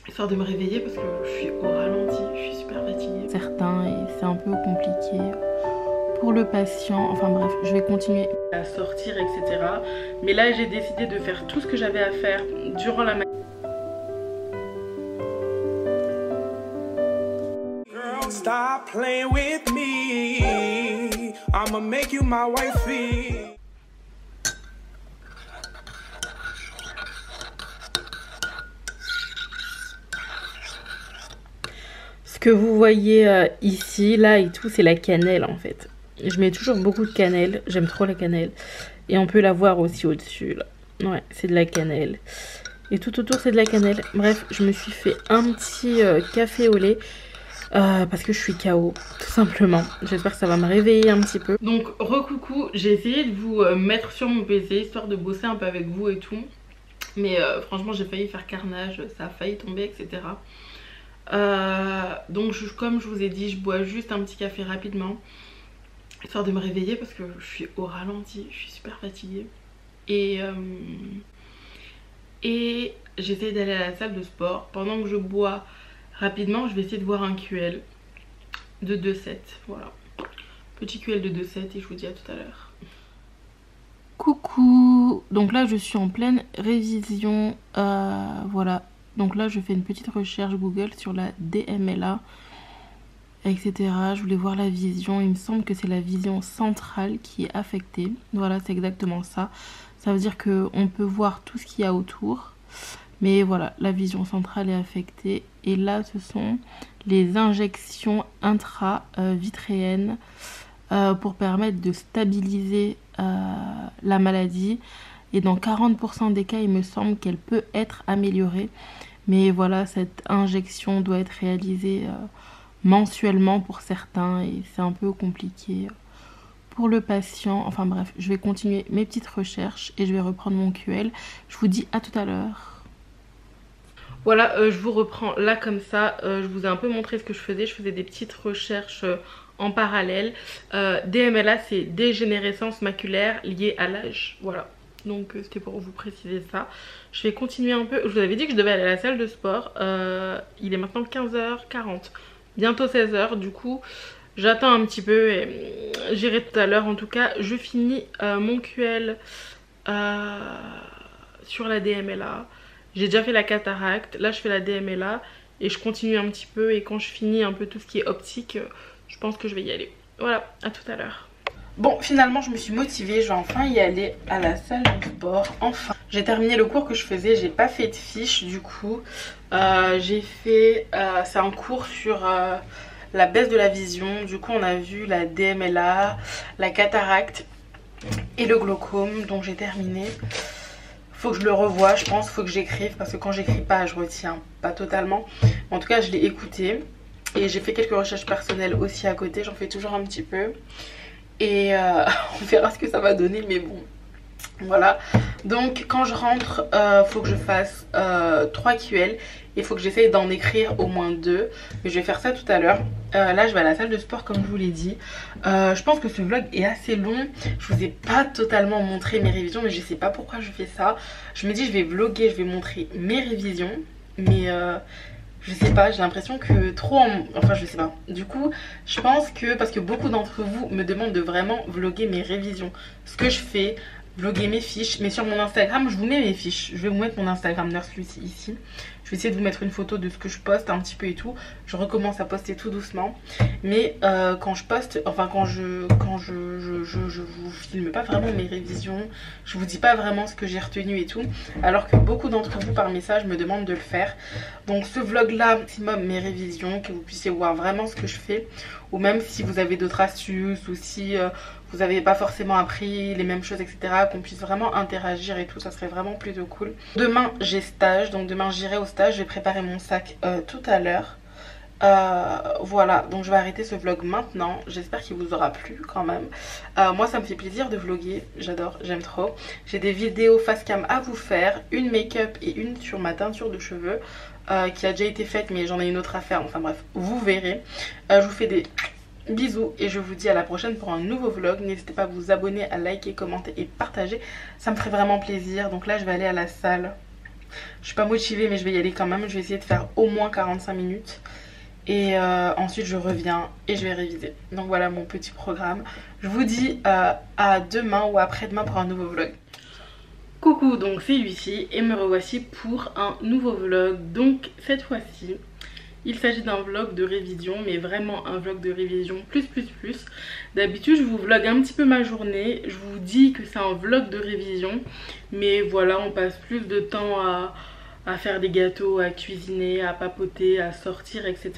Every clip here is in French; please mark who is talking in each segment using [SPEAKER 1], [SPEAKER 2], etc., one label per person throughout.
[SPEAKER 1] histoire de me réveiller parce que je suis au ralenti, je suis super fatiguée. Certains et c'est un peu compliqué pour le patient, enfin bref, je vais continuer à sortir etc. Mais là j'ai décidé de faire tout ce que j'avais à faire durant la matinée.
[SPEAKER 2] Stop playing with me. I'ma make you my wifey.
[SPEAKER 1] Ce que vous voyez ici, là et tout, c'est la cannelle en fait. Je mets toujours beaucoup de cannelle, j'aime trop la cannelle. Et on peut la voir aussi au-dessus là. Ouais, c'est de la cannelle. Et tout autour c'est de la cannelle. Bref, je me suis fait un petit café au lait. Parce que je suis KO, tout simplement. J'espère que ça va me réveiller un petit peu. Donc, recoucou, j'ai essayé de vous mettre sur mon PC, histoire de bosser un peu avec vous et tout. Mais franchement, j'ai failli faire carnage, ça a failli tomber, etc. Donc, comme je vous ai dit, je bois juste un petit café rapidement, histoire de me réveiller parce que je suis au ralenti, je suis super fatiguée. Et j'essaie d'aller à la salle de sport. Pendant que je bois rapidement, je vais essayer de voir un QL de 2,7. Voilà. Petit QL de 2,7 et je vous dis à tout à l'heure. Coucou. Donc là, je suis en pleine révision. Voilà. Donc là, je fais une petite recherche Google sur la DMLA, etc. Je voulais voir la vision. Il me semble que c'est la vision centrale qui est affectée. Voilà, c'est exactement ça. Ça veut dire qu'on peut voir tout ce qu'il y a autour. Mais voilà, la vision centrale est affectée. Et là, ce sont les injections intravitréennes pour permettre de stabiliser la maladie. Et dans 40% des cas, il me semble qu'elle peut être améliorée. Mais voilà, cette injection doit être réalisée mensuellement pour certains. Et c'est un peu compliqué pour le patient. Enfin bref, je vais continuer mes petites recherches et je vais reprendre mon QL. Je vous dis à tout à l'heure. Voilà, je vous reprends là comme ça. Je vous ai un peu montré ce que je faisais. Je faisais des petites recherches en parallèle. DMLA, c'est dégénérescence maculaire liée à l'âge. Voilà, donc c'était pour vous préciser ça. Je vais continuer un peu. Je vous avais dit que je devais aller à la salle de sport. Il est maintenant 15h40, bientôt 16h. Du coup, j'attends un petit peu et j'irai tout à l'heure. En tout cas, je finis mon QL sur la DMLA. J'ai déjà fait la cataracte, là je fais la DMLA et je continue un petit peu et quand je finis un peu tout ce qui est optique, je pense que je vais y aller. Voilà, à tout à l'heure. Bon, finalement je me suis motivée, je vais enfin y aller à la salle de sport, enfin. J'ai terminé le cours que je faisais, j'ai pas fait de fiche du coup. J'ai fait, c'est un cours sur la baisse de la vision, du coup on a vu la DMLA, la cataracte et le glaucome, donc j'ai terminé. Faut que je le revoie, je pense, faut que j'écrive parce que quand j'écris pas, je retiens pas totalement. En tout cas, je l'ai écouté et j'ai fait quelques recherches personnelles aussi à côté, j'en fais toujours un petit peu. Et on verra ce que ça va donner, mais bon, voilà. Donc quand je rentre, faut que je fasse 3 QL. Il faut que j'essaye d'en écrire au moins 2. Mais je vais faire ça tout à l'heure. Là je vais à la salle de sport comme je vous l'ai dit. Je pense que ce vlog est assez long. Je vous ai pas totalement montré mes révisions. Mais je sais pas pourquoi je fais ça. Je me dis je vais vlogger, je vais montrer mes révisions. Mais je sais pas, j'ai l'impression que trop enfin je sais pas. Du coup je pense que, parce que beaucoup d'entre vous me demandent de vraiment vlogger mes révisions, ce que je fais, vlogger mes fiches. Mais sur mon Instagram je vous mets mes fiches. Je vais vous mettre mon Instagram Nurse Lucie ici. Je vais essayer de vous mettre une photo de ce que je poste un petit peu et tout. Je recommence à poster tout doucement. Mais quand je poste, enfin quand je vous filme pas vraiment mes révisions, je vous dis pas vraiment ce que j'ai retenu et tout. Alors que beaucoup d'entre vous par message me demandent de le faire. Donc ce vlog là, maximum mes révisions, que vous puissiez voir vraiment ce que je fais. Ou même si vous avez d'autres astuces ou si vous n'avez pas forcément appris les mêmes choses, etc. Qu'on puisse vraiment interagir et tout, ça serait vraiment plutôt cool. Demain j'ai stage, donc demain j'irai au stage, je vais préparer mon sac tout à l'heure. Voilà, donc je vais arrêter ce vlog maintenant. J'espère qu'il vous aura plu quand même. Moi ça me fait plaisir de vlogger, j'adore, j'aime trop. J'ai des vidéos face cam à vous faire, une make-up et une sur ma teinture de cheveux qui a déjà été faite, mais j'en ai une autre à faire, enfin bref, vous verrez. Je vous fais des bisous et je vous dis à la prochaine pour un nouveau vlog. N'hésitez pas à vous abonner, à liker, commenter et partager, ça me ferait vraiment plaisir. Donc là je vais aller à la salle Je suis pas motivée mais je vais y aller quand même. Je vais essayer de faire au moins 45 minutes. Et ensuite je reviens et je vais réviser. Donc voilà mon petit programme. Je vous dis à demain ou après-demain pour un nouveau vlog. Coucou, donc c'est Lucie et me revoici pour un nouveau vlog. Donc cette fois-ci, il s'agit d'un vlog de révision, mais vraiment un vlog de révision plus. D'habitude je vous vlog un petit peu ma journée, je vous dis que c'est un vlog de révision, mais voilà, on passe plus de temps à faire des gâteaux, à cuisiner, à papoter, à sortir, etc.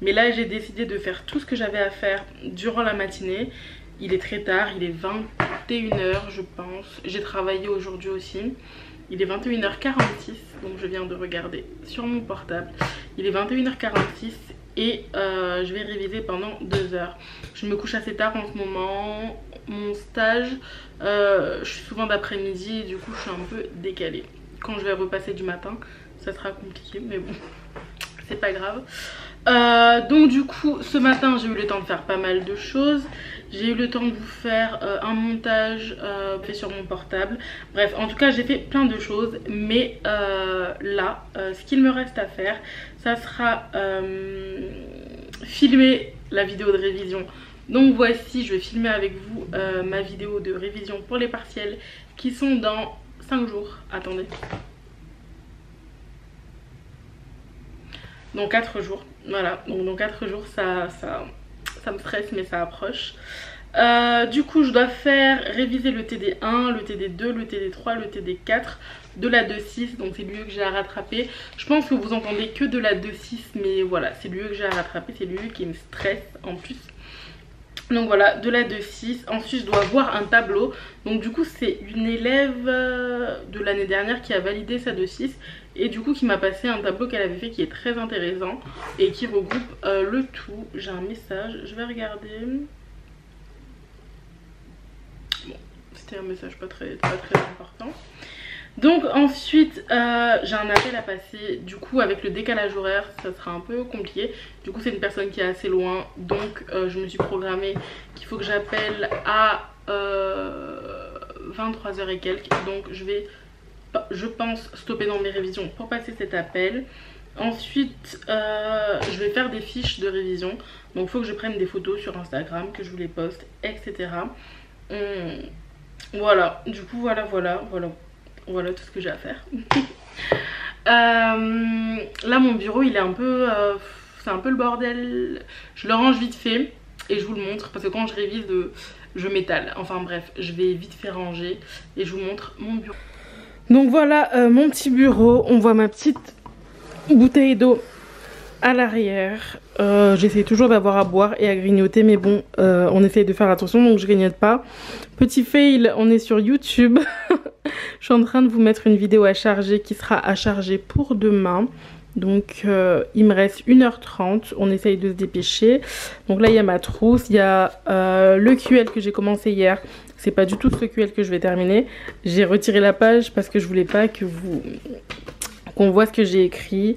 [SPEAKER 1] Mais là j'ai décidé de faire tout ce que j'avais à faire durant la matinée. Il est très tard, il est 21 h je pense. J'ai travaillé aujourd'hui aussi. Il est 21h46, donc je viens de regarder sur mon portable. Il est 21h46 et je vais réviser pendant 2 heures. Je me couche assez tard en ce moment. Mon stage, je suis souvent d'après-midi et du coup je suis un peu décalée. Quand je vais repasser du matin, ça sera compliqué, mais bon, c'est pas grave. Donc du coup, ce matin, j'ai eu le temps de faire pas mal de choses. J'ai eu le temps de vous faire un montage fait sur mon portable. Bref, en tout cas, j'ai fait plein de choses. Mais là, ce qu'il me reste à faire, ça sera filmer la vidéo de révision. Donc voici, je vais filmer avec vous ma vidéo de révision pour les partiels qui sont dans 5 jours. Attendez. Dans 4 jours. Voilà, donc dans 4 jours, ça me stresse, mais ça approche. Du coup, je dois faire réviser le TD1, le TD2, le TD3, le TD4 de la 2.6. Donc c'est l'UE que j'ai à rattraper. Je pense que vous entendez que de la 2.6, mais voilà, c'est l'UE que j'ai à rattraper. C'est l'UE qui me stresse en plus. Donc voilà, de la 2.6. Ensuite je dois voir un tableau. Donc du coup c'est une élève de l'année dernière qui a validé sa 2.6 et du coup qui m'a passé un tableau qu'elle avait fait qui est très intéressant et qui regroupe le tout. J'ai un message, je vais regarder. Bon, c'était un message pas très important. Donc ensuite j'ai un appel à passer. Du coup avec le décalage horaire ça sera un peu compliqué. Du coup c'est une personne qui est assez loin. Donc je me suis programmée qu'il faut que j'appelle à 23 h et quelques. Donc je vais, je pense, stopper dans mes révisions pour passer cet appel. Ensuite je vais faire des fiches de révision. Donc il faut que je prenne des photos sur Instagram, que je vous les poste, etc. Voilà, du coup voilà tout ce que j'ai à faire. Là mon bureau il est un peu c'est un peu le bordel. Je le range vite fait et je vous le montre parce que quand je révise je m'étale. Enfin bref, je vais vite faire ranger et je vous montre mon bureau. Donc voilà mon petit bureau. On voit ma petite bouteille d'eau à l'arrière. J'essaie toujours d'avoir à boire et à grignoter, mais bon on essaye de faire attention donc je grignote pas. Petit fail, on est sur YouTube. Je suis en train de vous mettre une vidéo à charger qui sera à charger pour demain. Donc il me reste 1h30, on essaye de se dépêcher. Donc là il y a ma trousse, il y a le QL que j'ai commencé hier. C'est pas du tout ce QL que je vais terminer. J'ai retiré la page parce que je voulais pas que qu'on voit ce que j'ai écrit.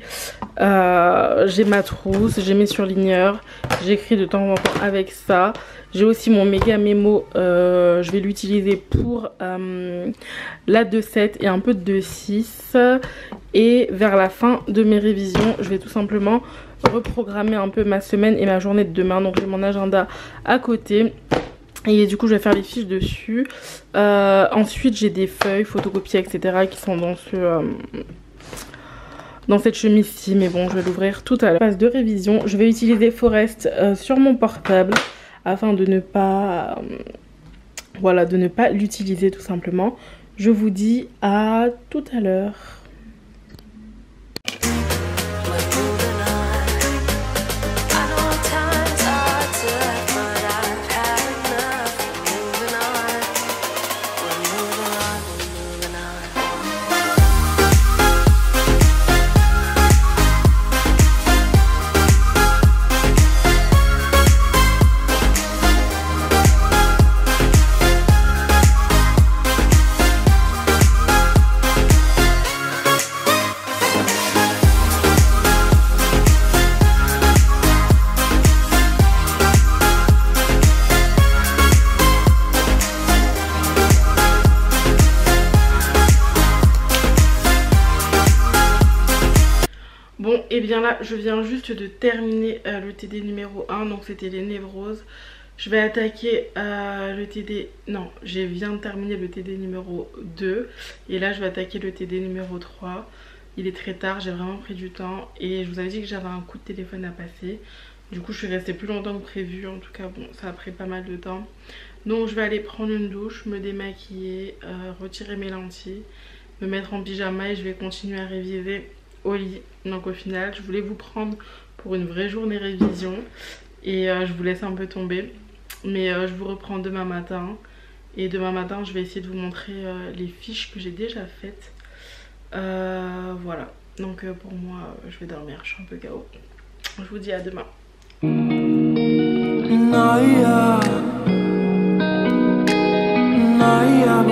[SPEAKER 1] J'ai ma trousse, j'ai mes surligneurs, j'écris de temps en temps avec ça. J'ai aussi mon méga mémo, je vais l'utiliser pour la 2.7 et un peu de 2.6. Et vers la fin de mes révisions, je vais tout simplement reprogrammer un peu ma semaine et ma journée de demain. Donc j'ai mon agenda à côté. Et du coup je vais faire les fiches dessus. Ensuite j'ai des feuilles photocopiées, etc. qui sont dans cette chemise-ci, mais bon je vais l'ouvrir tout à l'heure. Phase de révision, je vais utiliser Forest sur mon portable afin de ne pas l'utiliser tout simplement. Je vous dis à tout à l'heure. Bon, et bien là, je viens juste de terminer le TD numéro 1, donc c'était les névroses. Je vais attaquer le TD... Non, je viens de terminer le TD numéro 2. Et là, je vais attaquer le TD numéro 3. Il est très tard, j'ai vraiment pris du temps. Et je vous avais dit que j'avais un coup de téléphone à passer. Du coup, je suis restée plus longtemps que prévu. En tout cas, bon, ça a pris pas mal de temps. Donc, je vais aller prendre une douche, me démaquiller, retirer mes lentilles, me mettre en pyjama et je vais continuer à réviser au lit. Donc au final je voulais vous prendre pour une vraie journée révision et je vous laisse un peu tomber, mais je vous reprends demain matin et demain matin je vais essayer de vous montrer les fiches que j'ai déjà faites. Voilà, donc pour moi je vais dormir, je suis un peu KO. Je vous dis à demain. Naya, Naya,